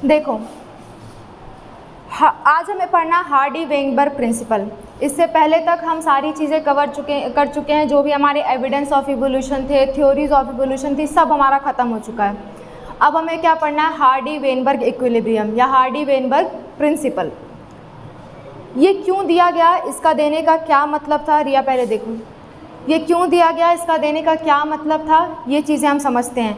देखो आज हमें पढ़ना हार्डी-वेइनबर्ग प्रिंसिपल। इससे पहले तक हम सारी चीज़ें कर चुके हैं, जो भी हमारे एविडेंस ऑफ इवोल्यूशन थे, थ्योरीज ऑफ इवोल्यूशन थी, सब हमारा ख़त्म हो चुका है। अब हमें क्या पढ़ना है? हार्डी-वेइनबर्ग इक्विलिब्रियम या हार्डी-वेइनबर्ग प्रिंसिपल। ये क्यों दिया गया, इसका देने का क्या मतलब था? रिया पहले देखो, ये क्यों दिया गया, इसका देने का क्या मतलब था, ये चीज़ें हम समझते हैं।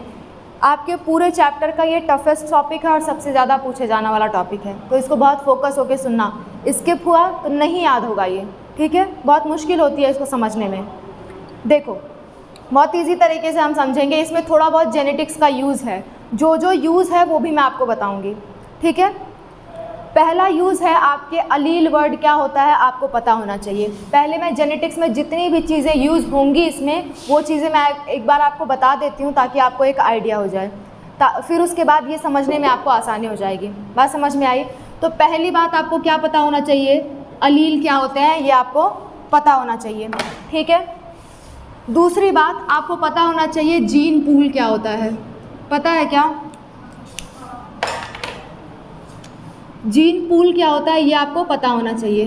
आपके पूरे चैप्टर का ये टफेस्ट टॉपिक है और सबसे ज़्यादा पूछे जाने वाला टॉपिक है, तो इसको बहुत फोकस होकर सुनना। स्किप हुआ तो नहीं याद होगा ये, ठीक है? बहुत मुश्किल होती है इसको समझने में। देखो बहुत इजी तरीके से हम समझेंगे, इसमें थोड़ा बहुत जेनेटिक्स का यूज़ है, जो यूज़ है वो भी मैं आपको बताऊँगी, ठीक है? पहला यूज़ है आपके अलील वर्ड क्या होता है आपको पता होना चाहिए। पहले मैं जेनेटिक्स में जितनी भी चीज़ें यूज़ होंगी इसमें, वो चीज़ें मैं एक बार आपको बता देती हूँ ताकि आपको एक आइडिया हो जाए, फिर उसके बाद ये समझने में आपको आसानी हो जाएगी। बात समझ में आई? तो पहली बात आपको क्या पता होना चाहिए, अलील क्या होते हैं ये आपको पता होना चाहिए, ठीक है? दूसरी बात आपको पता होना चाहिए जीन पूल क्या होता है। पता है क्या जीन पूल क्या होता है? ये आपको पता होना चाहिए,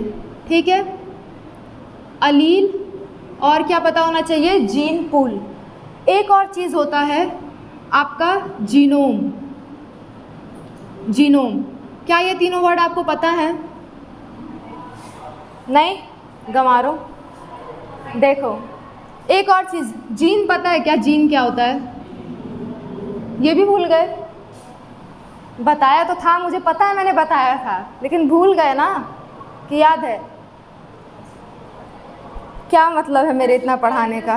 ठीक है? अलील और क्या पता होना चाहिए? Gene pool. एक और चीज़ होता है आपका जीनोम। जीनोम क्या ये तीनों वर्ड आपको पता है? नहीं? गंवारो। देखो एक और चीज़, जीन पता है क्या? जीन क्या होता है ये भी भूल गए? बताया तो था, मुझे पता है मैंने बताया था, लेकिन भूल गए ना कि याद है? क्या मतलब है मेरे इतना पढ़ाने का?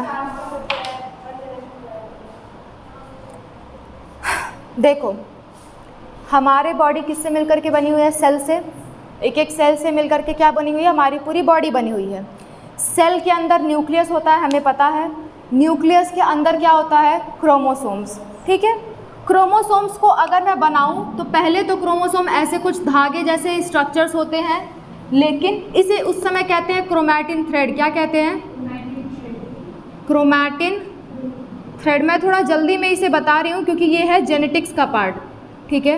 देखो हमारे बॉडी किससे मिलकर के बनी हुई है? सेल से। एक एक सेल से मिलकर के क्या बनी हुई है? हमारी पूरी बॉडी बनी हुई है। सेल के अंदर न्यूक्लियस होता है, हमें पता है। न्यूक्लियस के अंदर क्या होता है? क्रोमोसोम्स, ठीक है? क्रोमोसोम्स को अगर मैं बनाऊं तो पहले तो क्रोमोसोम ऐसे कुछ धागे जैसे स्ट्रक्चर्स होते हैं, लेकिन इसे उस समय कहते हैं क्रोमैटिन थ्रेड। क्या कहते हैं? Chromatin thread. मैं थोड़ा जल्दी में इसे बता रही हूँ क्योंकि ये है जेनेटिक्स का पार्ट, ठीक है?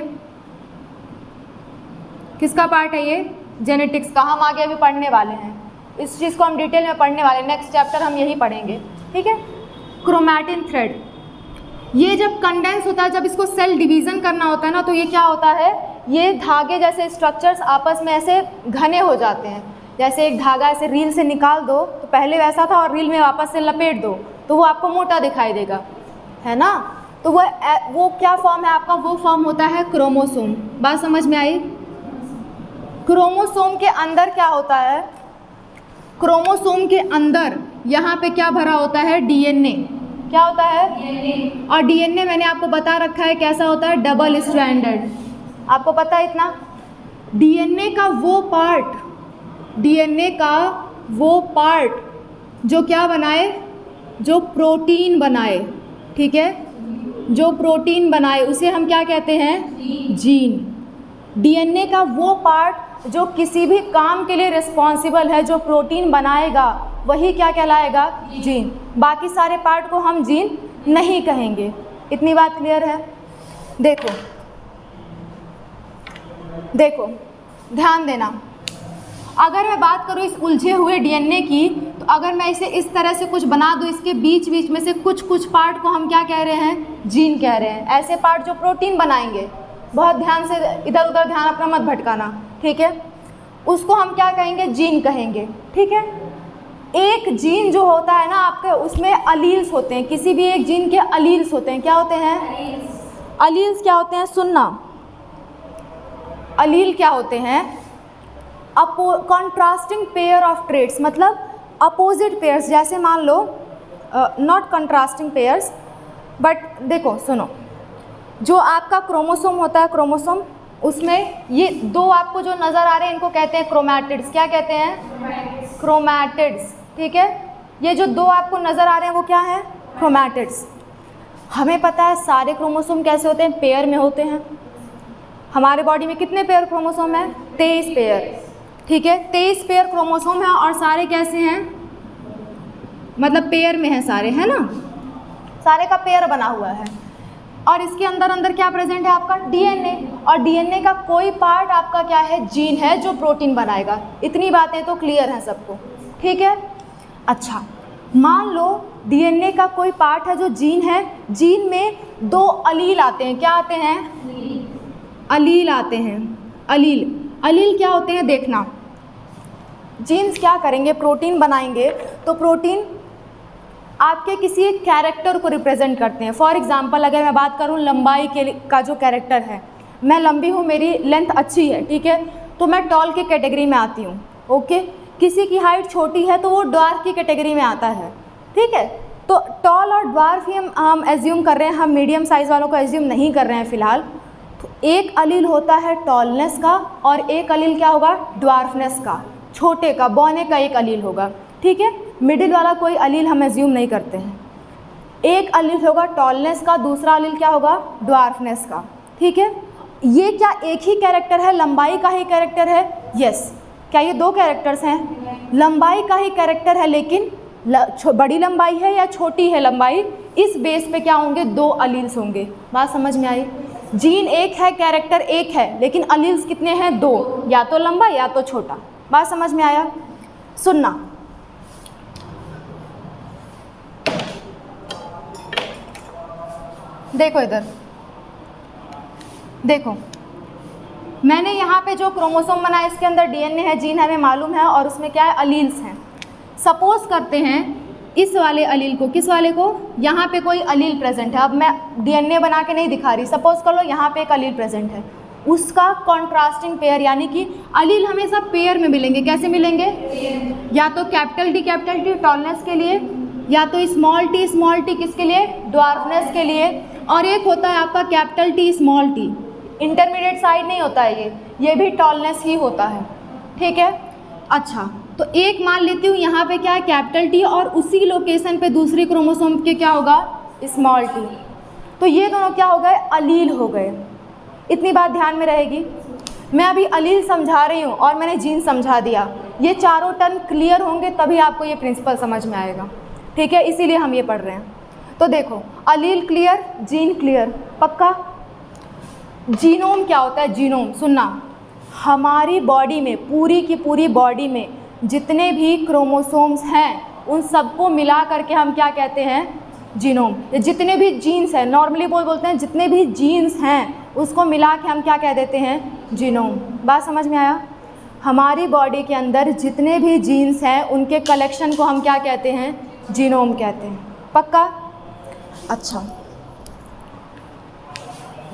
किसका पार्ट है ये? जेनेटिक्स का। हम आगे अभी पढ़ने वाले हैं, इस चीज़ को हम डिटेल में पढ़ने वाले हैं, नेक्स्ट चैप्टर हम यही पढ़ेंगे, ठीक है? क्रोमैटिन थ्रेड ये जब कंडेंस होता है, जब इसको सेल डिवीज़न करना होता है ना, तो ये क्या होता है? ये धागे जैसे स्ट्रक्चर्स आपस में ऐसे घने हो जाते हैं। जैसे एक धागा ऐसे रील से निकाल दो तो पहले वैसा था, और रील में वापस से लपेट दो तो वो आपको मोटा दिखाई देगा, है ना? तो वो क्या फॉर्म है आपका? वो फॉर्म होता है क्रोमोसोम। बात समझ में आई? क्रोमोसोम के अंदर क्या होता है? क्रोमोसोम के अंदर यहाँ पे क्या भरा होता है? डीएनए। क्या होता है? डीएनए। और डीएनए मैंने आपको बता रखा है कैसा होता है? Double stranded. आपको पता है इतना? डीएनए का वो पार्ट जो क्या बनाए? जो प्रोटीन बनाए, ठीक है? जो प्रोटीन बनाए उसे हम क्या कहते हैं? जीन। डीएनए का वो पार्ट जो किसी भी काम के लिए रिस्पॉन्सिबल है, जो प्रोटीन बनाएगा, वही क्या कहलाएगा? जीन। बाकी सारे पार्ट को हम जीन नहीं कहेंगे। इतनी बात क्लियर है? देखो ध्यान देना, अगर मैं बात करूँ इस उलझे हुए डीएनए की, तो अगर मैं इसे इस तरह से कुछ बना दूँ, इसके बीच बीच में से कुछ पार्ट को हम क्या कह रहे हैं? जीन कह रहे हैं। ऐसे पार्ट जो प्रोटीन बनाएंगे, बहुत ध्यान से इधर उधर ध्यान अपना मत भटकाना, ठीक है? उसको हम क्या कहेंगे? जीन कहेंगे, ठीक है? एक जीन जो होता है ना आपके, उसमें अलील्स होते हैं। किसी भी एक जीन के अलील्स होते हैं। क्या होते हैं? अलील्स क्या होते हैं? सुनना, अलील क्या होते हैं? कॉन्ट्रास्टिंग पेयर ऑफ ट्रेट्स, मतलब अपोजिट पेयर्स। जैसे मान लो नॉट कंट्रास्टिंग पेयर्स, बट देखो सुनो, जो आपका क्रोमोसोम होता है, क्रोमोसोम, उसमें ये दो आपको जो नज़र आ रहे हैं इनको कहते हैं क्रोमैटिड्स। क्या कहते हैं? क्रोमैटिड्स, ठीक है? ये जो दो आपको नज़र आ रहे हैं वो क्या है? क्रोमैटिड्स। हमें पता है सारे क्रोमोसोम कैसे होते हैं? पेयर में होते हैं। हमारे बॉडी में कितने पेयर क्रोमोसोम हैं? 23 पेयर, ठीक है? 23 पेयर क्रोमोसोम हैं और सारे कैसे हैं? मतलब पेयर में हैं सारे, है ना? सारे का पेयर बना हुआ है। और इसके अंदर अंदर क्या प्रेजेंट है आपका डीएनए, और डीएनए का कोई पार्ट आपका क्या है, जीन है जो प्रोटीन बनाएगा। इतनी बातें तो क्लियर हैं सबको, ठीक है। अच्छा, मान लो डीएनए का कोई पार्ट है जो जीन है, जीन में 2 अलील आते हैं। क्या आते हैं? अलील आते हैं। अलील क्या होते हैं देखना। जीन्स क्या करेंगे, प्रोटीन बनाएंगे, तो प्रोटीन आपके किसी एक कैरेक्टर को रिप्रेजेंट करते हैं। फॉर एग्जांपल अगर मैं बात करूं लंबाई का जो कैरेक्टर है, मैं लंबी हूं, मेरी लेंथ अच्छी है, ठीक है, तो मैं टॉल की कैटेगरी में आती हूं। ओके, किसी की हाइट छोटी है तो वो ड्वार्फ की कैटेगरी में आता है, ठीक है। तो टॉल और ड्वार्फ ही हम एज्यूम कर रहे हैं, हम मीडियम साइज़ वालों को एज्यूम नहीं कर रहे हैं फ़िलहाल। तो एक अलील होता है टॉलनेस का और एक अलील क्या होगा, ड्वार्फनेस का, छोटे का, बौने का एक अलील होगा, ठीक है। मिडिल वाला कोई अलील हम एज्यूम नहीं करते हैं। एक अलील होगा टॉलनेस का, दूसरा अलील क्या होगा, ड्वार्फनेस का, ठीक है। ये क्या एक ही कैरेक्टर है, लंबाई का ही कैरेक्टर है? यस। क्या ये 2 कैरेक्टर्स हैं? लंबाई का ही कैरेक्टर है, लेकिन बड़ी लंबाई है या छोटी है लंबाई, इस बेस पे क्या होंगे, 2 अलील्स होंगे। बात समझ में आई? जीन एक है, कैरेक्टर एक है, लेकिन अलील्स कितने हैं, 2, या तो लंबा या तो छोटा। बात समझ में आया? सुनना, देखो इधर देखो, मैंने यहाँ पे जो क्रोमोसोम बनाया इसके अंदर डीएनए है, जीन हमें मालूम है, और उसमें क्या है, अलील्स हैं। सपोज करते हैं इस वाले अलील को, किस वाले को, यहाँ पे कोई अलील प्रेजेंट है। अब मैं डीएनए बना के नहीं दिखा रही, सपोज कर लो यहाँ पे एक अलील प्रेजेंट है, उसका कॉन्ट्रास्टिंग पेयर, यानी कि अलील हमेशा पेयर में मिलेंगे। कैसे मिलेंगे? या तो कैपिटल टी टॉलनेस के लिए, या तो स्मॉल टी किसके लिए, ड्वार्फनेस के लिए, और एक होता है आपका capital T small T, intermediate side नहीं होता है ये भी टॉलनेस ही होता है, ठीक है। अच्छा, तो एक मान लेती हूँ यहाँ पे क्या है, कैपिटल टी, और उसी लोकेशन पे दूसरी क्रोमोसोम के क्या होगा, स्मॉल टी। तो ये दोनों क्या हो गए, अलील हो गए। इतनी बात ध्यान में रहेगी। मैं अभी अलील समझा रही हूँ और मैंने जीन समझा दिया, ये चारों टर्म क्लियर होंगे तभी आपको ये प्रिंसिपल समझ में आएगा, ठीक है, इसीलिए हम ये पढ़ रहे हैं। तो देखो, अलील क्लियर, जीन क्लियर, पक्का। जीनोम क्या होता है, जीनोम सुनना, हमारी बॉडी में, पूरी की पूरी बॉडी में जितने भी क्रोमोसोम्स हैं उन सबको मिला करके हम क्या कहते हैं, जीनोम। जितने भी जीन्स हैं, नॉर्मली बोलते हैं जितने भी जीन्स हैं उसको मिला के हम क्या कह देते हैं, जीनोम। बात समझ में आया? हमारी बॉडी के अंदर जितने भी जीन्स हैं उनके कलेक्शन को हम क्या कहते हैं, जीनोम कहते हैं, पक्का। अच्छा,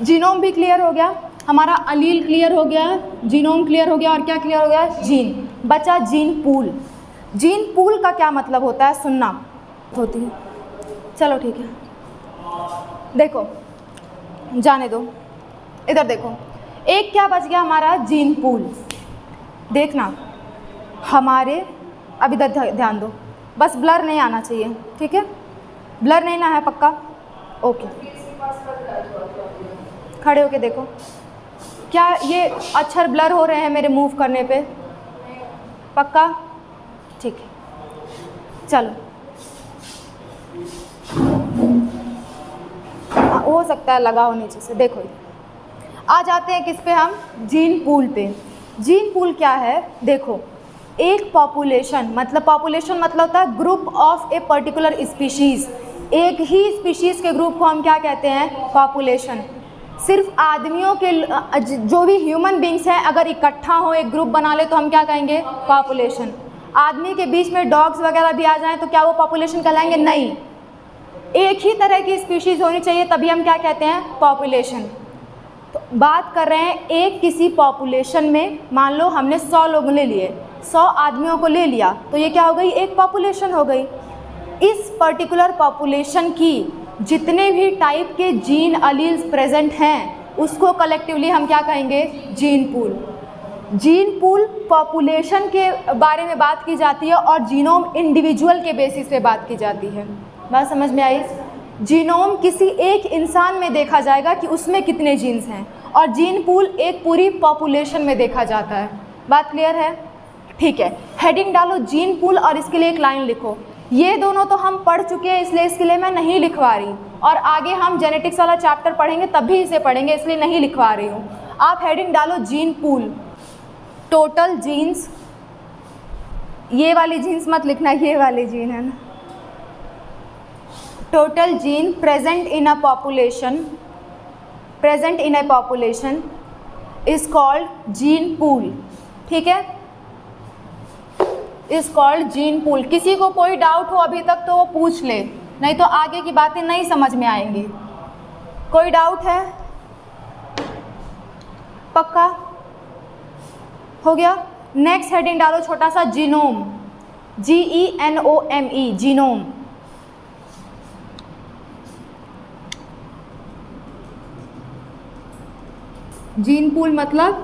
जीनोम भी क्लियर हो गया, हमारा अलील क्लियर हो गया, जीनोम क्लियर हो गया, और क्या क्लियर हो गया, जीन। बचा जीन पूल। जीन पूल का क्या मतलब होता है, सुनना होती है, चलो ठीक है, देखो जाने दो, इधर देखो, एक क्या बच गया हमारा, जीन पूल। देखना हमारे, अब इधर ध्यान दो, बस ब्लर नहीं आना चाहिए, ठीक है, ब्लर नहीं ना है, पक्का, ओके। खड़े होके देखो, क्या ये अक्षर ब्लर हो रहे हैं मेरे मूव करने पे, पक्का, ठीक है, चलो। हो सकता है लगा हो नीचे से, देखो आ जाते हैं किस पे हम, जीन पूल पे। जीन पूल क्या है, देखो, एक पॉपुलेशन मतलब होता है group of a particular species. एक ही स्पीशीज़ के ग्रुप को हम क्या कहते हैं, पॉपुलेशन। सिर्फ आदमियों के, जो भी ह्यूमन बींग्स हैं अगर इकट्ठा हो, एक ग्रुप बना ले तो हम क्या कहेंगे, पॉपुलेशन। आदमी के बीच में डॉग्स वगैरह भी आ जाएं तो क्या वो पॉपुलेशन कहलाएंगे, नहीं। एक ही तरह की स्पीशीज़ होनी चाहिए तभी हम क्या कहते हैं, पॉपुलेशन। तो बात कर रहे हैं एक किसी पॉपुलेशन में, मान लो हमने 100 लोग ले लिए, 100 आदमियों को ले लिया, तो ये क्या हो गई, एक पॉपुलेशन हो गई। इस पर्टिकुलर पॉपुलेशन की जितने भी टाइप के जीन अलील्स प्रेजेंट हैं उसको कलेक्टिवली हम क्या कहेंगे, gene pool. Gene pool population के बारे में बात की जाती है और जीनोम इंडिविजुअल के बेसिस पे बात की जाती है। बात समझ में आई? जीनोम किसी एक इंसान में देखा जाएगा कि उसमें कितने जीन्स हैं, और जीन पूल एक पूरी पॉपुलेशन में देखा जाता है। बात क्लियर है? ठीक है, हेडिंग डालो जीन पूल और इसके लिए एक लाइन लिखो, ये दोनों तो हम पढ़ चुके हैं, इसलिए इसके लिए मैं नहीं लिखवा रही, और आगे हम जेनेटिक्स वाला चैप्टर पढ़ेंगे तब भी इसे पढ़ेंगे, इसलिए नहीं लिखवा रही हूँ। आप हेडिंग डालो जीन पूल, टोटल जीन्स, ये वाली जीन्स मत लिखना, ये वाली जीन है ना, total gene present in a population is called gene pool, ठीक है, इज कॉल्ड जीन पूल। किसी को कोई डाउट हो अभी तक तो वो पूछ ले, नहीं तो आगे की बातें नहीं समझ में आएंगी। कोई डाउट है? पक्का हो गया। नेक्स्ट हेडिंग डालो छोटा सा genome, GENOME, genome. Gene pool मतलब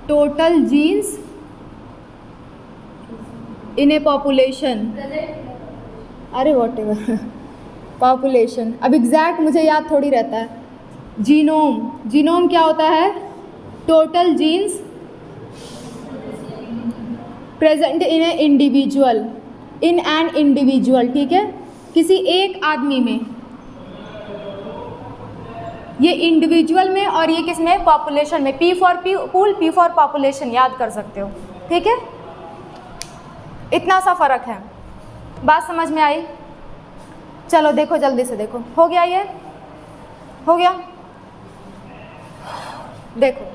total genes in a population, अरे वॉट एवर, पॉपुलेशन, अब एग्जैक्ट मुझे याद थोड़ी रहता है। जीनोम, जीनोम क्या होता है? Total genes present in A individual, in an individual, ठीक है, किसी एक आदमी में, ये इंडिविजुअल में और ये किस में? पॉपुलेशन में। P for pool, P for population, याद कर सकते हो, ठीक है, इतना सा फ़र्क है। बात समझ में आई? चलो देखो जल्दी से, देखो हो गया, ये हो गया। देखो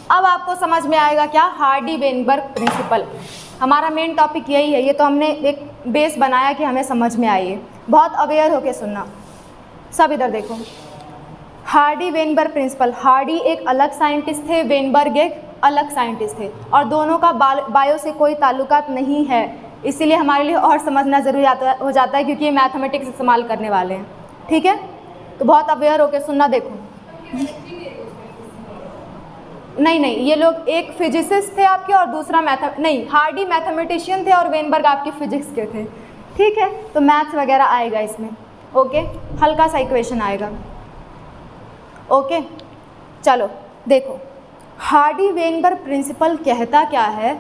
अब आपको समझ में आएगा क्या? हार्डी-वेनबर्ग प्रिंसिपल, हमारा मेन टॉपिक यही है। ये तो हमने एक बेस बनाया कि हमें समझ में आइए, बहुत अवेयर होके सुनना सब। इधर देखो, हार्डी-वेनबर्ग प्रिंसिपल। हार्डी एक अलग साइंटिस्ट थे, वेनबर्ग एक अलग साइंटिस्ट थे, और दोनों का बायो से कोई ताल्लुकात नहीं है, इसीलिए हमारे लिए और समझना ज़रूरी हो जाता है, क्योंकि ये मैथमेटिक्स इस्तेमाल करने वाले हैं, ठीक है। तो बहुत अवेयर होकर सुनना। देखो नहीं, ये लोग एक फिजिसिस्ट थे आपके और दूसरा हार्डी मैथमेटिशियन थे और वेनबर्ग आपके फिजिक्स के थे, ठीक है। तो मैथ्स वगैरह आएगा इसमें, ओके, हल्का सा इक्वेशन आएगा, ओके। चलो देखो, हार्डी-वेनबर्ग प्रिंसिपल कहता क्या है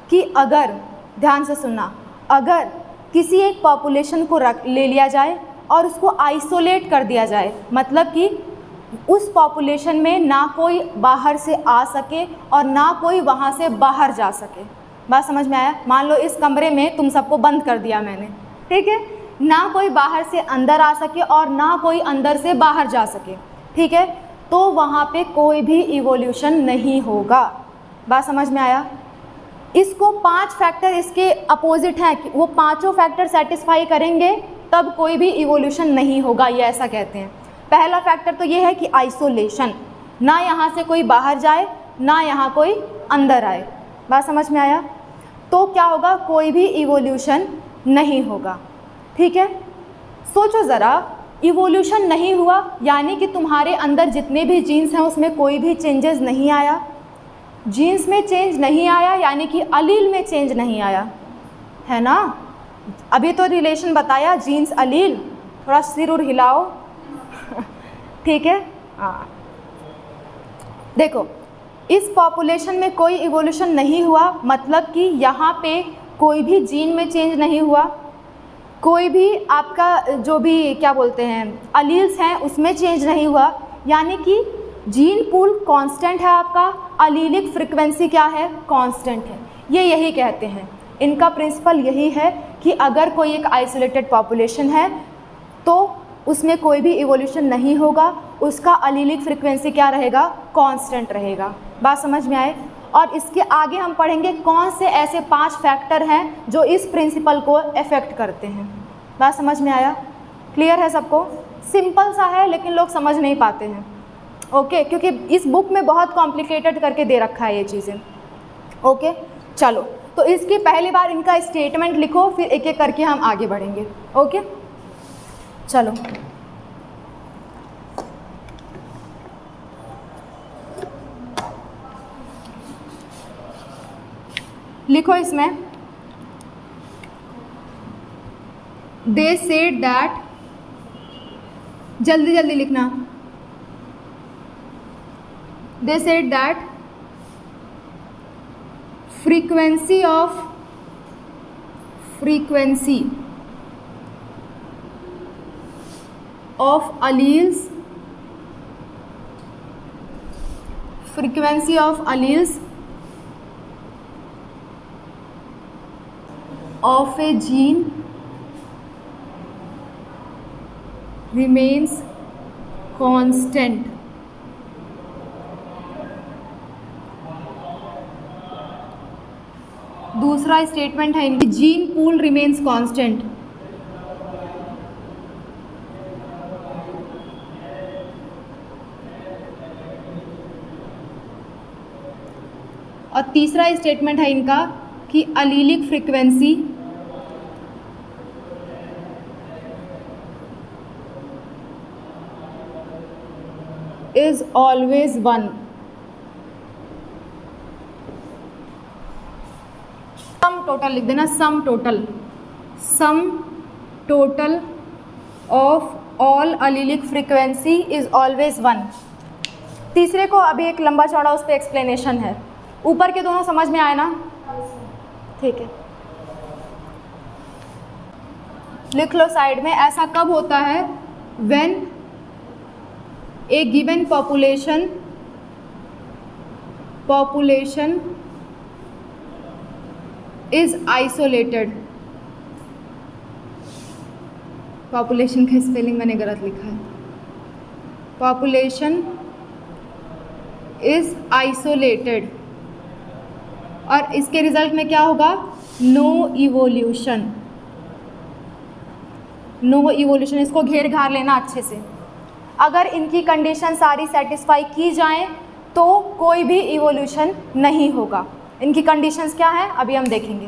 कि अगर, ध्यान से सुनना, अगर किसी एक पॉपुलेशन को ले लिया जाए और उसको आइसोलेट कर दिया जाए, मतलब कि उस पॉपुलेशन में ना कोई बाहर से आ सके और ना कोई वहाँ से बाहर जा सके। बात समझ में आया? मान लो इस कमरे में तुम सबको बंद कर दिया मैंने, ठीक है, ना कोई बाहर से अंदर आ सके और ना कोई अंदर से बाहर जा सके, ठीक है, तो वहाँ पे कोई भी इवोल्यूशन नहीं होगा। बात समझ में आया? इसको 5 फैक्टर इसके अपोजिट हैं कि वो पांचों फैक्टर सेटिस्फाई करेंगे तब कोई भी इवोल्यूशन नहीं होगा, ये ऐसा कहते हैं। पहला फैक्टर तो ये है कि आइसोलेशन, ना यहाँ से कोई बाहर जाए ना यहाँ कोई अंदर आए। बात समझ में आया? तो क्या होगा? कोई भी इवोल्यूशन नहीं होगा, ठीक है। सोचो ज़रा, इवोल्यूशन नहीं हुआ यानी कि तुम्हारे अंदर जितने भी जीन्स हैं उसमें कोई भी चेंजेस नहीं आया। जीन्स में चेंज नहीं आया यानी कि अलील में चेंज नहीं आया, है ना। अभी तो रिलेशन बताया जीन्स अलील, थोड़ा सिर उर हिलाओ ठीक है। हाँ देखो, इस पॉपुलेशन में कोई इवोल्यूशन नहीं हुआ, मतलब कि यहाँ पे कोई भी जीन में चेंज नहीं हुआ, कोई भी आपका जो भी क्या बोलते हैं अलील्स हैं उसमें चेंज नहीं हुआ, यानी कि जीन पूल कांस्टेंट है आपका, अलीलिक फ्रीक्वेंसी क्या है? कांस्टेंट है। ये यही कहते हैं, इनका प्रिंसिपल यही है कि अगर कोई एक आइसोलेटेड पॉपुलेशन है तो उसमें कोई भी इवोल्यूशन नहीं होगा, उसका अलीलिक फ्रीक्वेंसी क्या रहेगा? कांस्टेंट रहेगा। बात समझ में आए? और इसके आगे हम पढ़ेंगे कौन से ऐसे 5 फैक्टर हैं जो इस प्रिंसिपल को अफेक्ट करते हैं। बात समझ में आया? क्लियर है सबको? सिंपल सा है लेकिन लोग समझ नहीं पाते हैं, ओके, क्योंकि इस बुक में बहुत कॉम्प्लिकेटेड करके दे रखा है ये चीज़ें, ओके। चलो, तो इसकी पहली बार इनका स्टेटमेंट लिखो, फिर एक एक करके हम आगे बढ़ेंगे, ओके। चलो लिखो इसमें, दे सेड दैट, जल्दी जल्दी लिखना, they said that frequency frequency of alleles of a gene remains constant. दूसरा स्टेटमेंट है इनकी, जीन पूल रिमेन्स कांस्टेंट। और तीसरा स्टेटमेंट है इनका कि allelic frequency is always 1। Sum total लिख देना, sum total of all allelic frequency is always 1। तीसरे को अभी एक लंबा चौड़ा उस पर एक्सप्लेनेशन है। ऊपर के दोनों समझ में आए ना? ठीक है, लिख लो साइड में। ऐसा कब होता है? When A given population is isolated. Population का स्पेलिंग मैंने गलत लिखा है। पॉपुलेशन इज आइसोलेटेड, और इसके रिजल्ट में क्या होगा? No evolution. इसको घेर घार लेना अच्छे से। अगर इनकी कंडीशन सारी सेटिस्फाई की जाएं तो कोई भी इवोल्यूशन नहीं होगा। इनकी कंडीशंस क्या हैं अभी हम देखेंगे।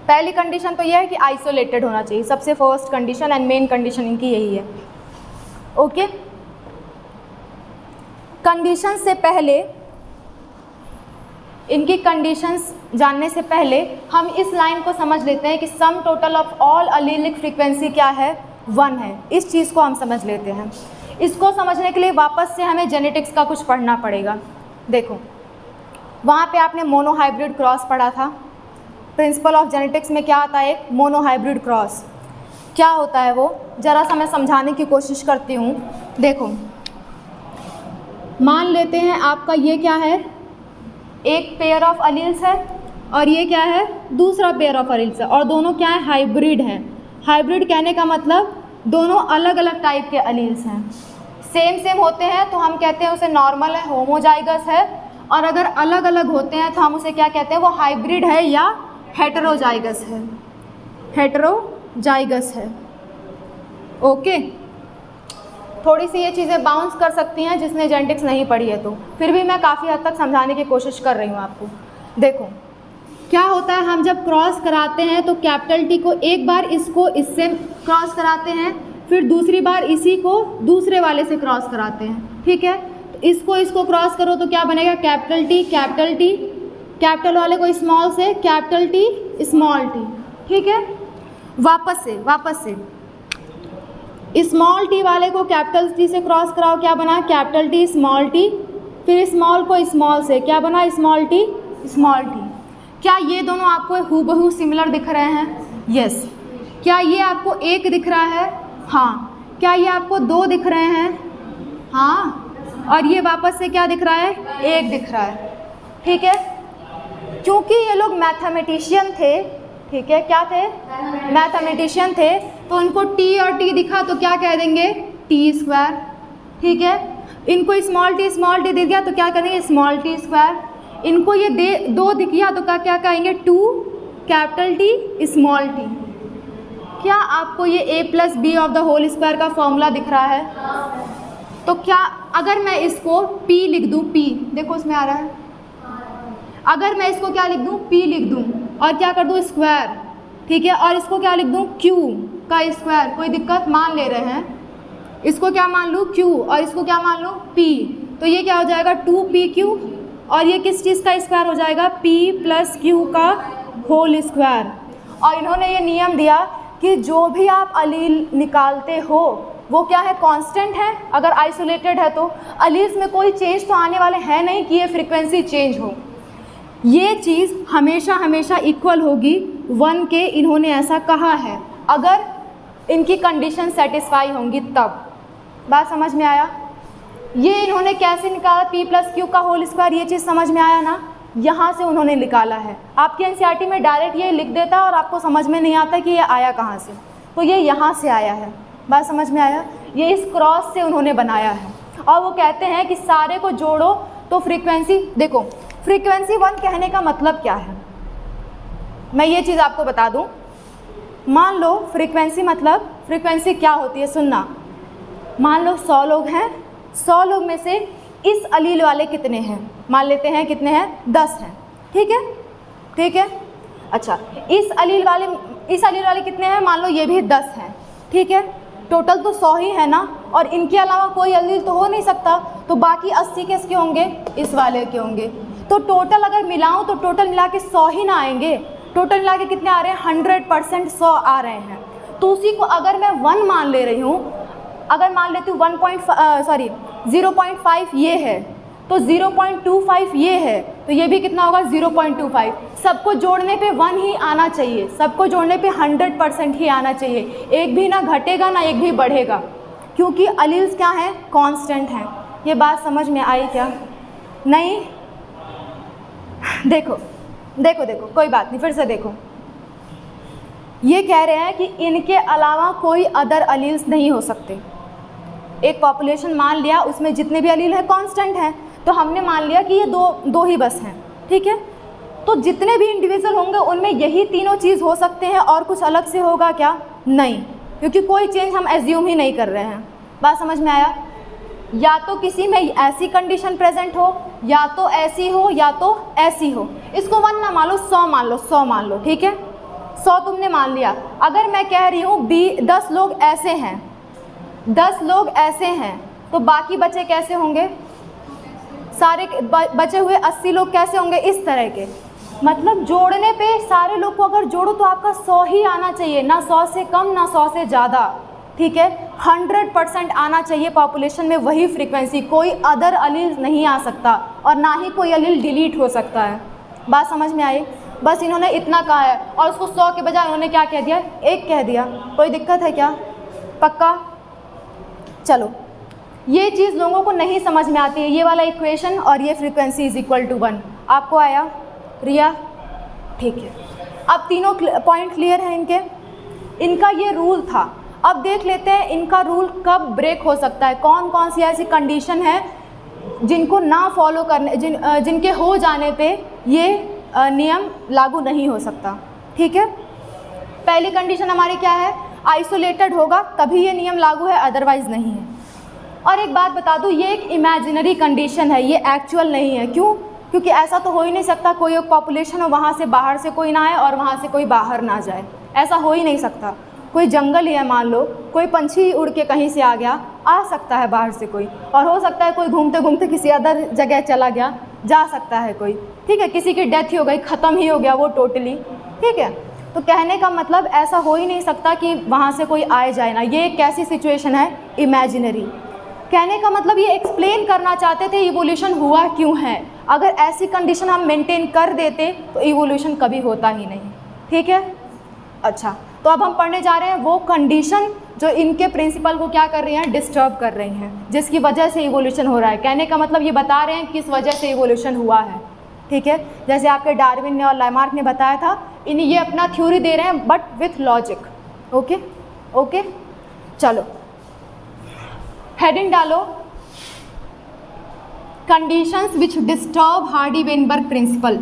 पहली कंडीशन तो यह है कि आइसोलेटेड होना चाहिए, सबसे first condition and main condition इनकी यही है। ओके, कंडीशन से पहले, इनकी कंडीशंस जानने से पहले हम इस लाइन को समझ लेते हैं कि sum total of all allelic frequency क्या है? 1 है। इस चीज़ को हम समझ लेते हैं। इसको समझने के लिए वापस से हमें जेनेटिक्स का कुछ पढ़ना पड़ेगा। देखो, वहाँ पे आपने मोनोहाइब्रिड क्रॉस पढ़ा था। प्रिंसिपल ऑफ जेनेटिक्स में क्या आता है? एक मोनोहाइब्रिड क्रॉस। क्या होता है वो? ज़रा सा मैं समझाने की कोशिश करती हूँ। देखो, मान लेते हैं आपका ये क्या है? एक पेयर ऑफ अलील्स है, और ये क्या है? दूसरा पेयर ऑफ अलील्स है, और दोनों क्या है? हाइब्रिड हैं। हाइब्रिड कहने का मतलब दोनों अलग अलग टाइप के अलील्स हैं। सेम होते हैं तो हम कहते हैं उसे नॉर्मल है, होमोजाइगस है, और अगर अलग अलग होते हैं तो हम उसे क्या कहते हैं? वो हाइब्रिड है या हेटेरोजाइगस है। ओके, थोड़ी सी ये चीज़ें बाउंस कर सकती हैं जिसने जेनेटिक्स नहीं पढ़ी है, तो फिर भी मैं काफ़ी हद तक समझाने की कोशिश कर रही हूँ आपको। देखो क्या होता है, हम जब क्रॉस कराते हैं तो कैपिटल टी को एक बार इसको इससे क्रॉस कराते हैं, फिर दूसरी बार इसी को दूसरे वाले से क्रॉस कराते हैं। ठीक है, तो इसको क्रॉस करो तो क्या बनेगा? कैपिटल टी, कैपिटल वाले को स्मॉल से, कैपिटल टी स्मॉल टी। ठीक है, वापस से स्मॉल टी वाले को कैपिटल टी से क्रॉस कराओ, क्या बना? कैपिटल टी स्मॉल टी, फिर स्मॉल को स्मॉल से, क्या बना? Small T small T. क्या ये दोनों आपको हूबहू सिमिलर दिख रहे हैं? यस। क्या ये आपको 1 दिख रहा है? हाँ। क्या ये आपको 2 दिख रहे हैं? हाँ। और ये वापस से क्या दिख रहा है? 1 दिख रहा है। ठीक है, क्योंकि ये लोग मैथमेटिशियन थे। ठीक है, क्या थे? मैथमेटिशियन थे, तो उनको टी और टी दिखा तो क्या कह देंगे? T square. ठीक है, इनको स्मॉल टी दे दिया तो क्या करेंगे? Small T square. इनको ये 2 दिख गया तो क्या कहेंगे? 2 कैपिटल टी स्मॉल टी। क्या आपको ये a+b of the whole square का फॉर्मूला दिख रहा है? तो क्या अगर मैं इसको p लिख दूँ, p देखो उसमें आ रहा है, अगर मैं इसको क्या लिख दूँ? p लिख दूँ और क्या कर दूँ? स्क्वायर। ठीक है, और इसको क्या लिख दूँ? q का स्क्वायर। कोई दिक्कत? मान ले रहे हैं, इसको क्या मान लूँ? q, और इसको क्या मान लूँ? p। तो ये क्या हो जाएगा? 2pq, और ये किस चीज़ का स्क्वायर हो जाएगा? p + q का होल स्क्वायर। और इन्होंने ये नियम दिया कि जो भी आप अलील निकालते हो वो क्या है? कांस्टेंट है। अगर आइसोलेटेड है तो अलील्स में कोई चेंज तो आने वाले हैं नहीं कि ये फ्रीक्वेंसी चेंज हो। ये चीज़ हमेशा हमेशा इक्वल होगी 1 के, इन्होंने ऐसा कहा है, अगर इनकी कंडीशन सेटिस्फाई होंगी तब। बात समझ में आया? ये इन्होंने कैसे निकाला p+q का होल स्क्वायर, ये चीज़ समझ में आया ना? यहाँ से उन्होंने निकाला है। आपके एनसीईआरटी में डायरेक्ट ये लिख देता है और आपको समझ में नहीं आता कि ये आया कहाँ से, तो ये यहाँ से आया है। बात समझ में आया? ये इस क्रॉस से उन्होंने बनाया है। और वो कहते हैं कि सारे को जोड़ो तो फ्रीक्वेंसी, देखो फ्रीक्वेंसी 1 कहने का मतलब क्या है, मैं ये चीज़ आपको बता दूँ। मान लो फ्रीक्वेंसी मतलब, फ्रीक्वेंसी क्या होती है सुनना। मान लो 100 लोग हैं, 100 लोग में से इस अलील वाले कितने हैं, मान लेते हैं कितने हैं, 10 हैं, ठीक है, ठीक है। अच्छा, इस अलील वाले कितने हैं, मान लो ये भी 10 हैं, ठीक है। टोटल तो 100 ही है ना, और इनके अलावा कोई अलील तो हो नहीं सकता, तो बाकी 80 किसके होंगे, इस वाले के होंगे। तो टोटल अगर मिलाऊं तो टोटल मिला के 100 ही ना आएंगे, टोटल मिला के कितने आ रहे हैं, 100% 100 आ रहे हैं। तो उसी को अगर मैं 1 मान ले रही हूँ, अगर मान लेती हूँ 0.5 ये है, तो 0.25 ये है, तो ये भी कितना होगा, 0.25। सबको जोड़ने पे 1 ही आना चाहिए, सबको जोड़ने पे 100% ही आना चाहिए, एक भी ना घटेगा ना एक भी बढ़ेगा, क्योंकि अलील्स क्या हैं, कांस्टेंट हैं। ये बात समझ में आई क्या? नहीं? देखो देखो देखो, कोई बात नहीं, फिर से देखो। ये कह रहे हैं कि इनके अलावा कोई अदर अलील्स नहीं हो सकते। एक पॉपुलेशन मान लिया, उसमें जितने भी अलील हैं कांस्टेंट हैं, तो हमने मान लिया कि ये दो ही बस हैं, ठीक है। तो जितने भी इंडिविजुअल होंगे उनमें यही तीनों चीज़ हो सकते हैं, और कुछ अलग से होगा क्या? नहीं, क्योंकि कोई चेंज हम एज्यूम ही नहीं कर रहे हैं। बात समझ में आया? या तो किसी में ऐसी कंडीशन प्रेजेंट हो, या तो ऐसी हो, या तो ऐसी हो। इसको 1 ना मान लो, 100 मान लो, 100 मान लो, ठीक है। 100 तुमने मान लिया। अगर मैं कह रही हूँ 10 लोग ऐसे हैं, 10 लोग ऐसे हैं, तो बाकी बचे कैसे होंगे, सारे बचे हुए 80 लोग कैसे होंगे, इस तरह के। मतलब जोड़ने पे सारे लोग को अगर जोड़ो तो आपका 100 ही आना चाहिए, ना 100 से कम ना 100 से ज़्यादा, ठीक है। 100% आना चाहिए पॉपुलेशन में वही फ्रीक्वेंसी, कोई अदर अलील नहीं आ सकता, और ना ही कोई अलील डिलीट हो सकता है। बात समझ में आई? बस इन्होंने इतना कहा है, और उसको 100 के बजाय उन्होंने क्या कह दिया, 1 कह दिया। कोई दिक्कत है क्या? पक्का? चलो, ये चीज़ लोगों को नहीं समझ में आती है, ये वाला इक्वेशन और ये फ्रीक्वेंसी इज इक्वल टू 1। आपको आया रिया? ठीक है। अब तीनों पॉइंट क्लियर हैं इनके। इनका ये रूल था। अब देख लेते हैं इनका रूल कब ब्रेक हो सकता है, कौन कौन सी ऐसी कंडीशन है जिनको ना फॉलो करने, जिनके हो जाने पे ये नियम लागू नहीं हो सकता, ठीक है। पहली कंडीशन हमारी क्या है, आइसोलेटेड होगा तभी ये नियम लागू है, अदरवाइज नहीं है। और एक बात बता दूँ, ये एक इमेजिनरी कंडीशन है, ये एक्चुअल नहीं है। क्यों? क्योंकि ऐसा तो हो ही नहीं सकता कोई एक पॉपुलेशन हो, वहाँ से बाहर से कोई ना आए और वहाँ से कोई बाहर ना जाए, ऐसा हो ही नहीं सकता। कोई जंगल ही है, मान लो कोई पंछी उड़ के कहीं से आ गया, आ सकता है बाहर से कोई, और हो सकता है कोई घूमते घूमते किसी अदर जगह चला गया, जा सकता है कोई, ठीक है। किसी की डेथ ही हो गई, ख़त्म ही हो गया वो टोटली, ठीक है। तो कहने का मतलब ऐसा हो ही नहीं सकता कि वहाँ से कोई आए जाए ना, ये एक कैसी सिचुएशन है, इमेजिनरी। कहने का मतलब ये एक्सप्लेन करना चाहते थे इवोल्यूशन हुआ क्यों है। अगर ऐसी कंडीशन हम मेंटेन कर देते तो इवोल्यूशन कभी होता ही नहीं, ठीक है। अच्छा, तो अब हम पढ़ने जा रहे हैं वो कंडीशन जो इनके प्रिंसिपल को क्या कर रही हैं, डिस्टर्ब कर रही हैं, जिसकी वजह से इवोल्यूशन हो रहा है। कहने का मतलब ये बता रहे हैं किस वजह से इवोल्यूशन हुआ है, ठीक है। जैसे आपके डार्विन ने और लामार्क ने बताया था, इन्हें ये अपना थ्योरी दे रहे हैं but with logic. Okay okay, चलो हेडिंग डालो, conditions which disturb Hardy Weinberg principle.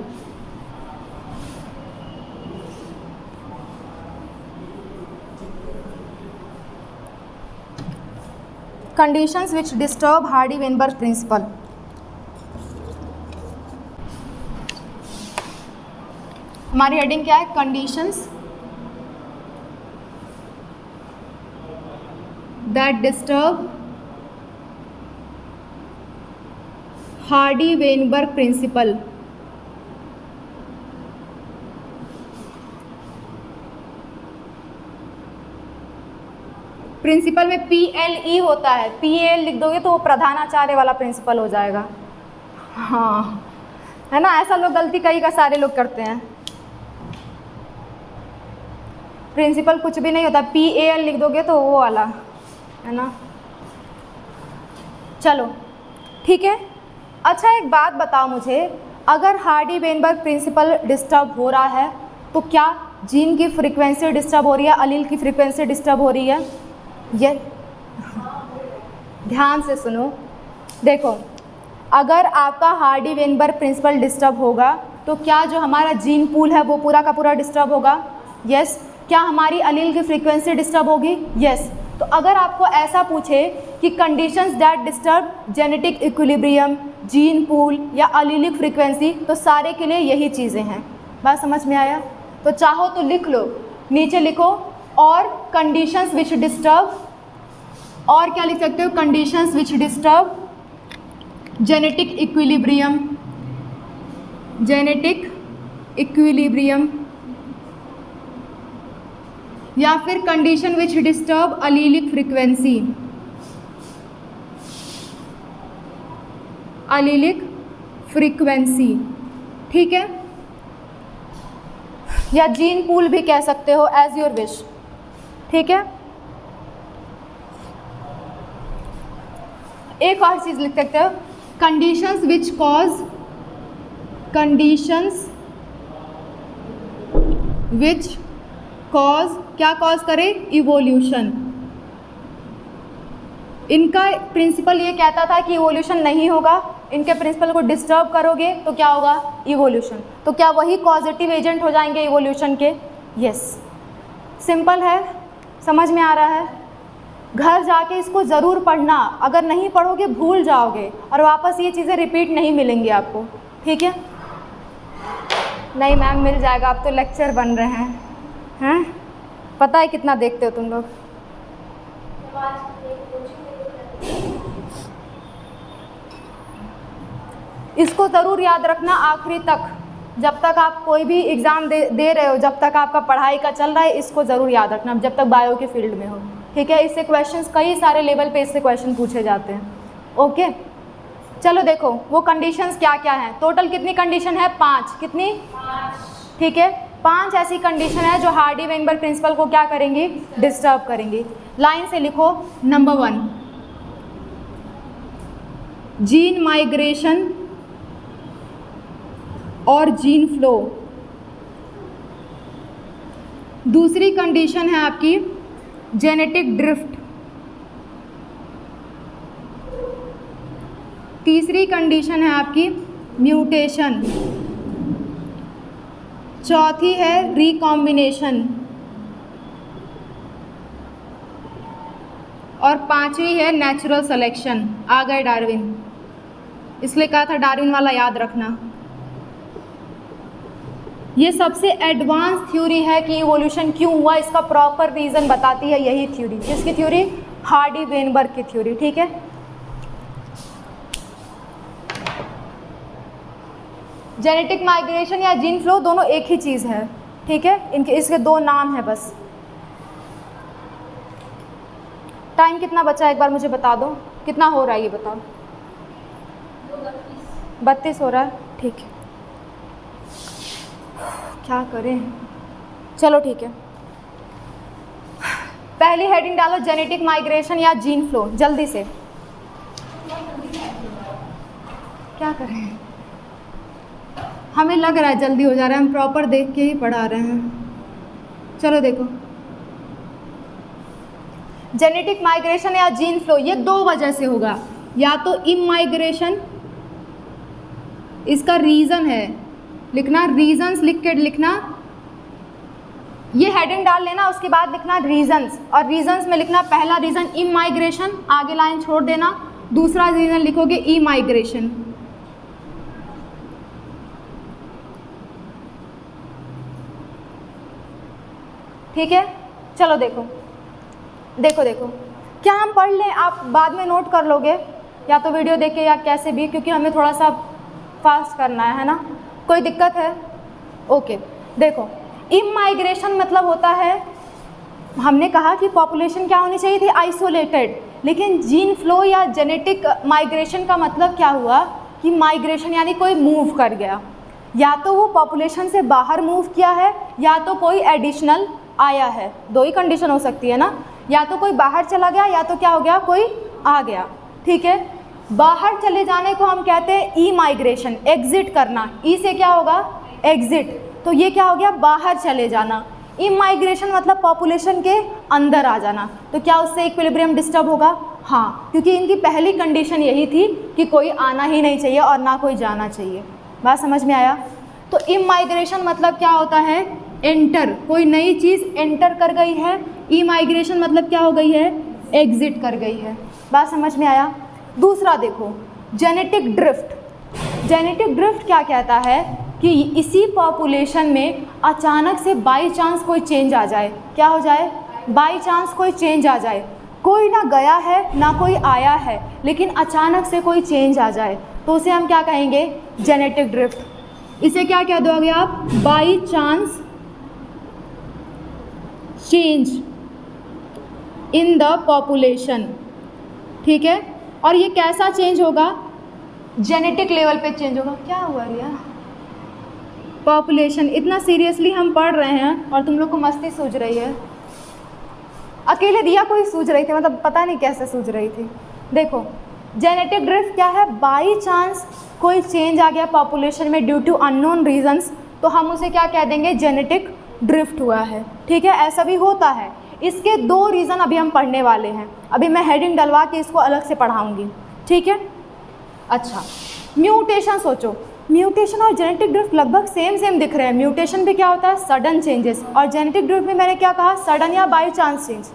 Conditions which disturb Hardy Weinberg principle. हमारी हेडिंग क्या है, conditions that disturb Hardy Weinberg principle. Principle में PLE होता है, PL लिख दोगे तो वो प्रधानाचार्य वाला प्रिंसिपल हो जाएगा। हाँ है ना, ऐसा लोग गलती कई का सारे लोग करते हैं। प्रिंसिपल कुछ भी नहीं होता, PAL लिख दोगे तो वो वाला, है ना। चलो ठीक है। अच्छा एक बात बताओ मुझे, अगर हार्डी वेनबर्ग प्रिंसिपल डिस्टर्ब हो रहा है तो क्या जीन की फ्रीक्वेंसी डिस्टर्ब हो रही है, अलील की फ्रीक्वेंसी डिस्टर्ब हो रही है? ये ध्यान से सुनो, देखो अगर आपका हार्डी वेनबर्ग प्रिंसिपल डिस्टर्ब होगा तो क्या जो हमारा जीन पूल है वो पूरा का पूरा डिस्टर्ब होगा? यस। क्या हमारी अलील की फ्रीक्वेंसी डिस्टर्ब होगी? यस। तो अगर आपको ऐसा पूछे कि conditions that disturb genetic equilibrium, gene pool या अलीलिक फ्रीक्वेंसी, तो सारे के लिए यही चीज़ें हैं। बात समझ में आया? तो चाहो तो लिख लो, नीचे लिखो और कंडीशंस विच डिस्टर्ब, और क्या लिख सकते हो, conditions which disturb genetic equilibrium, genetic equilibrium, या फिर condition which disturb allelic frequency, allelic frequency, ठीक है, या जीन पूल भी कह सकते हो, एज योर विश, ठीक है। एक और चीज़ लिख सकते हो, conditions which cause, conditions which cause, क्या कॉज करे, इवोल्यूशन। इनका प्रिंसिपल ये कहता था कि इवोल्यूशन नहीं होगा, इनके प्रिंसिपल को डिस्टर्ब करोगे तो क्या होगा, इवोल्यूशन। तो क्या वही पॉजिटिव एजेंट हो जाएंगे इवोल्यूशन के? यस। सिंपल है, समझ में आ रहा है? घर जाके इसको ज़रूर पढ़ना, अगर नहीं पढ़ोगे भूल जाओगे और वापस ये चीज़ें रिपीट नहीं मिलेंगी आपको, ठीक है। नहीं मैम मिल जाएगा, आप तो लेक्चर बन रहे हैं, पता है कितना देखते हो तुम लोग। इसको ज़रूर याद रखना आखिरी तक, जब तक आप कोई भी एग्ज़ाम दे रहे हो, जब तक आपका पढ़ाई का चल रहा है, इसको ज़रूर याद रखना जब तक बायो के फील्ड में हो, ठीक है। इससे क्वेश्चंस कई सारे लेवल पे इससे क्वेश्चन पूछे जाते हैं, ओके। चलो देखो वो कंडीशंस क्या क्या हैं, टोटल कितनी कंडीशन है, 5, कितनी, 5, ठीक है। 5 ऐसी कंडीशन है जो हार्डी वेनबर्ग प्रिंसिपल को क्या करेंगी, डिस्टर्ब करेंगी। लाइन से लिखो, नंबर 1 जीन माइग्रेशन और जीन फ्लो। दूसरी कंडीशन है आपकी जेनेटिक ड्रिफ्ट। तीसरी कंडीशन है आपकी म्यूटेशन। चौथी है रिकॉम्बिनेशन और 5वीं है नेचुरल सिलेक्शन। आ गए डार्विन, इसलिए कहा था डार्विन वाला याद रखना। ये सबसे एडवांस थ्योरी है कि इवोल्यूशन क्यों हुआ, इसका प्रॉपर रीज़न बताती है यही थ्योरी। किसकी थ्योरी, हार्डी वेनबर्ग की थ्योरी, ठीक है। जेनेटिक माइग्रेशन या जीन फ्लो दोनों एक ही चीज़ है, ठीक है, इनके इसके 2 नाम है बस। टाइम कितना बचा है एक बार मुझे बता दो, कितना हो रहा है ये बताओ। 32 हो रहा है, ठीक है। क्या करें, चलो ठीक है। पहली हेडिंग डालो जेनेटिक माइग्रेशन या जीन फ्लो, जल्दी से। क्या करें, हमें लग रहा है जल्दी हो जा रहा है, हम प्रॉपर देख के ही पढ़ा रहे हैं। चलो देखो, जेनेटिक माइग्रेशन या जीन फ्लो ये 2 वजह से होगा, या तो इमाइग्रेशन, इसका रीज़न है लिखना, रीजंस लिख के लिखना, ये हेडिंग डाल लेना, उसके बाद लिखना रीजंस, और रीजंस में लिखना पहला रीज़न इमाइग्रेशन, आगे लाइन छोड़ देना, दूसरा रीज़न लिखोगे इमाइग्रेशन। ठीक है, चलो देखो देखो देखो, क्या हम पढ़ लें, आप बाद में नोट कर लोगे या तो वीडियो देख के या कैसे भी, क्योंकि हमें थोड़ा सा फास्ट करना है ना। कोई दिक्कत है? ओके, देखो इमाइग्रेशन मतलब होता है, हमने कहा कि पॉपुलेशन क्या होनी चाहिए थी, आइसोलेटेड, लेकिन जीन फ्लो या जेनेटिक माइग्रेशन का मतलब क्या हुआ कि माइग्रेशन यानी कोई मूव कर गया, या तो वो पॉपुलेशन से बाहर मूव किया है या तो कोई एडिशनल आया है। दो ही कंडीशन हो सकती है ना, या तो कोई बाहर चला गया या तो क्या हो गया, कोई आ गया। ठीक है, बाहर चले जाने को हम कहते हैं ई माइग्रेशन, एग्जिट करना। ई से क्या होगा, एग्जिट, तो ये क्या हो गया, बाहर चले जाना। इमाइग्रेशन मतलब पॉपुलेशन के अंदर आ जाना, तो क्या उससे इक्विलिब्रियम डिस्टर्ब होगा? हाँ, क्योंकि इनकी पहली कंडीशन यही थी कि कोई आना ही नहीं चाहिए और ना कोई जाना चाहिए। बात समझ में आया? तो इमाइग्रेशन मतलब क्या होता है, एंटर, कोई नई चीज़ एंटर कर गई है। इमाइग्रेशन मतलब क्या हो गई है, एग्जिट कर गई है। बात समझ में आया? दूसरा देखो, जेनेटिक ड्रिफ्ट। जेनेटिक ड्रिफ्ट क्या कहता है कि इसी पॉपुलेशन में अचानक से बाई चांस कोई चेंज आ जाए। क्या हो जाए, बाई चांस कोई चेंज आ जाए, कोई ना गया है ना कोई आया है, लेकिन अचानक से कोई चेंज आ जाए, तो उसे हम क्या कहेंगे, जेनेटिक ड्रिफ्ट। इसे क्या कह दोगे आप, by chance change in the population. ठीक है, और ये कैसा चेंज होगा, जेनेटिक लेवल पे चेंज होगा। क्या हुआ रिया, पॉपुलेशन, इतना सीरियसली हम पढ़ रहे हैं और तुम लोग को मस्ती सूझ रही है। अकेले रिया कोई सूझ रही थी, मतलब पता नहीं कैसे सूझ रही थी। देखो, जेनेटिक ड्रिफ्ट क्या है, बाई चांस कोई चेंज आ गया पॉपुलेशन में ड्यू टू अननोन रीजंस, तो हम उसे क्या कह देंगे, जेनेटिक ड्रिफ्ट हुआ है। ठीक है, ऐसा भी होता है। इसके दो रीज़न अभी हम पढ़ने वाले हैं, अभी मैं हेडिंग डलवा के इसको अलग से पढ़ाऊँगी। ठीक है, अच्छा, म्यूटेशन सोचो, म्यूटेशन और जेनेटिक ड्रिफ्ट लगभग सेम दिख रहे हैं। म्यूटेशन भी क्या होता है, सडन चेंजेस, और जेनेटिक ड्रिफ्ट में मैंने क्या कहा, सडन या बाई चांस चेंज।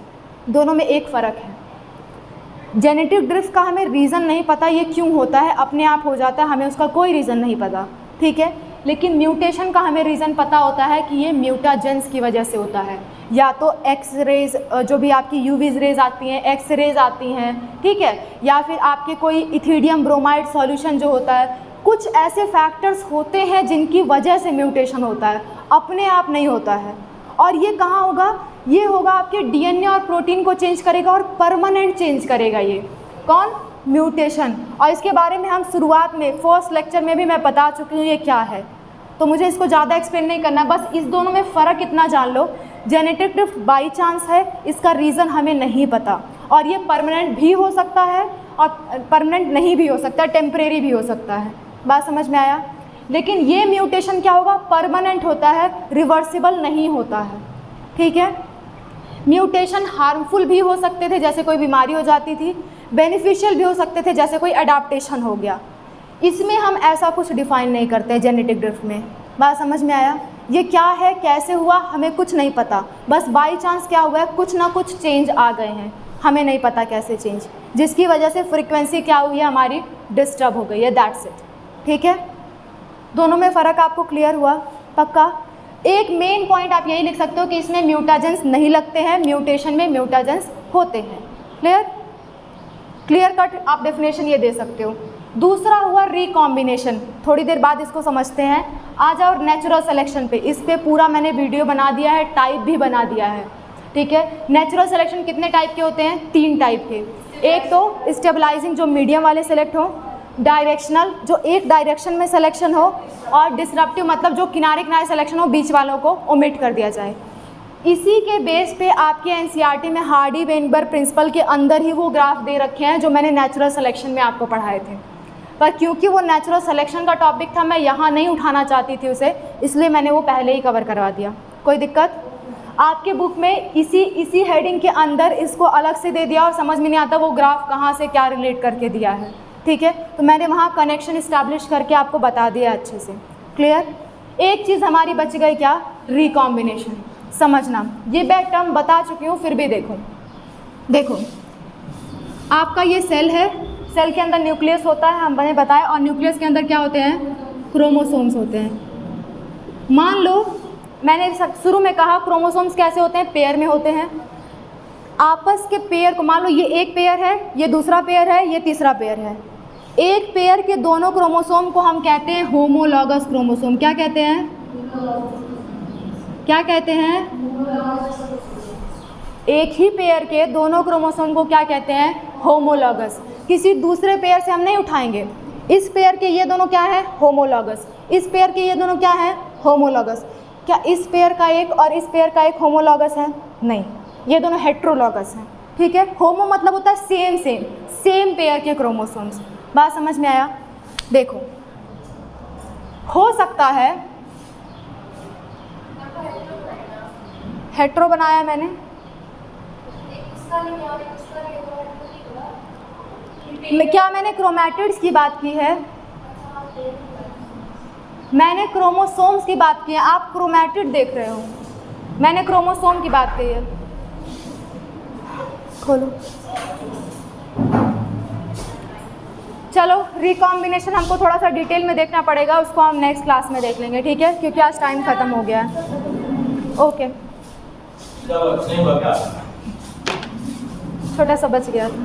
दोनों में एक फ़र्क है। जेनेटिक ड्रिफ्ट का हमें रीज़न नहीं पता ये क्यों होता है, अपने आप हो जाता है, हमें उसका कोई रीज़न नहीं पता। ठीक है, लेकिन म्यूटेशन का हमें रीज़न पता होता है कि ये म्यूटाजेंस की वजह से होता है, या तो एक्स रेज, जो भी आपकी यूवी रेज आती हैं, एक्स रेज आती हैं, ठीक है, या फिर आपके कोई इथिडियम ब्रोमाइड सॉल्यूशन जो होता है, कुछ ऐसे फैक्टर्स होते हैं जिनकी वजह से म्यूटेशन होता है, अपने आप नहीं होता है। और ये कहाँ होगा, ये होगा आपके डीएनए और प्रोटीन को चेंज करेगा और परमानेंट चेंज करेगा। ये कौन, म्यूटेशन। और इसके बारे में हम शुरुआत में फर्स्ट लेक्चर में भी मैं बता चुकी हूँ ये क्या है, तो मुझे इसको ज़्यादा एक्सप्लेन नहीं करना, बस इस दोनों में फ़र्क इतना जान लो, जेनेटिक ड्रिफ्ट बाई चांस है, इसका रीज़न हमें नहीं पता, और ये परमानेंट भी हो सकता है और परमानेंट नहीं भी हो सकता, टेम्परेरी भी हो सकता है। बात समझ में आया? लेकिन ये म्यूटेशन क्या होगा, परमानेंट होता है, रिवर्सिबल नहीं होता है। ठीक है, म्यूटेशन हार्मफुल भी हो सकते थे, जैसे कोई बीमारी हो जाती थी, बेनिफिशियल भी हो सकते थे, जैसे कोई अडाप्टेशन हो गया। इसमें हम ऐसा कुछ डिफाइन नहीं करते हैं जेनेटिक ड्रिफ्ट में। बात समझ में आया? ये क्या है, कैसे हुआ, हमें कुछ नहीं पता, बस बाई चांस क्या हुआ है, कुछ ना कुछ चेंज आ गए हैं, हमें नहीं पता कैसे चेंज, जिसकी वजह से फ्रीक्वेंसी क्या हुई है हमारी, डिस्टर्ब हो गई है, दैट्स इट। ठीक है, दोनों में फ़र्क आपको क्लियर हुआ? पक्का? एक मेन पॉइंट आप यही लिख सकते हो कि इसमें म्यूटाजेंस नहीं लगते हैं, म्यूटेशन में म्यूटाजेंस होते हैं। क्लियर? क्लियर कट आप डेफिनेशन ये दे सकते हो। दूसरा हुआ रिकॉम्बिनेशन, थोड़ी देर बाद इसको समझते हैं। आ जाओ नेचुरल सिलेक्शन पे, इस पे पूरा मैंने वीडियो बना दिया है, टाइप भी बना दिया है। ठीक है, नेचुरल सिलेक्शन कितने टाइप के होते हैं, 3 टाइप के। एक तो स्टेबलाइजिंग, जो मीडियम वाले सेलेक्ट हो, डायरेक्शनल, जो एक डायरेक्शन में सिलेक्शन हो, और डिसरप्टिव मतलब जो किनारे किनारे सिलेक्शन हो, बीच वालों को ओमिट कर दिया जाए। इसी के बेस पे आपके एनसीईआरटी में हार्डी-वेनबर्ग प्रिंसिपल के अंदर ही वो ग्राफ दे रखे हैं जो मैंने नेचुरल सिलेक्शन में आपको पढ़ाए थे, पर क्योंकि वो नेचुरल सिलेक्शन का टॉपिक था, मैं यहाँ नहीं उठाना चाहती थी उसे, इसलिए मैंने वो पहले ही कवर करवा दिया। कोई दिक्कत? आपके बुक में इसी हेडिंग के अंदर इसको अलग से दे दिया और समझ में नहीं आता वो ग्राफ कहाँ से क्या रिलेट करके दिया है। ठीक है, तो मैंने वहाँ कनेक्शन इस्टेब्लिश करके आपको बता दिया अच्छे से। क्लियर? एक चीज़ हमारी बच गई, क्या? रिकॉम्बिनेशन। समझना, ये बैक टर्म बता चुकी हूँ, फिर भी देखो आपका ये सेल है, सेल के अंदर न्यूक्लियस होता है, हमने बताया, और न्यूक्लियस के अंदर क्या होते हैं, क्रोमोसोम्स होते हैं। मान लो मैंने शुरू में कहा क्रोमोसोम्स कैसे होते हैं, पेयर में होते हैं। आपस के पेयर को, मान लो ये एक पेयर है, ये दूसरा पेयर है, ये तीसरा पेयर है, एक पेयर के दोनों क्रोमोसोम को हम कहते हैं होमोलॉगस क्रोमोसोम। क्या कहते हैं? क्या कहते हैं? एक ही पेयर के दोनों क्रोमोसोम को क्या कहते हैं? होमोलॉगस। किसी दूसरे पेयर से हम नहीं उठाएंगे, इस पेयर के ये दोनों क्या है? होमोलॉगस। इस पेयर के ये दोनों क्या है? होमोलॉगस। क्या इस पेयर का एक और इस पेयर का एक होमोलॉगस है? नहीं, ये दोनों हेट्रोलॉगस हैं। ठीक है, होमो मतलब होता है सेम सेम, सेम पेयर के क्रोमोसोम्स। बात समझ में आया? देखो, हो सकता है हेट्रो बनाया मैंने, क्या मैंने क्रोमैटिड्स की बात की है? मैंने क्रोमोसोम्स की बात की है, आप क्रोमैटिड देख रहे हो, मैंने क्रोमोसोम की बात की है। खोलो, चलो रिकॉम्बिनेशन हमको थोड़ा सा डिटेल में देखना पड़ेगा, उसको हम नेक्स्ट क्लास में देख लेंगे, ठीक है, क्योंकि आज टाइम ख़त्म हो गया है। ओके, छोटा सा बच गया था।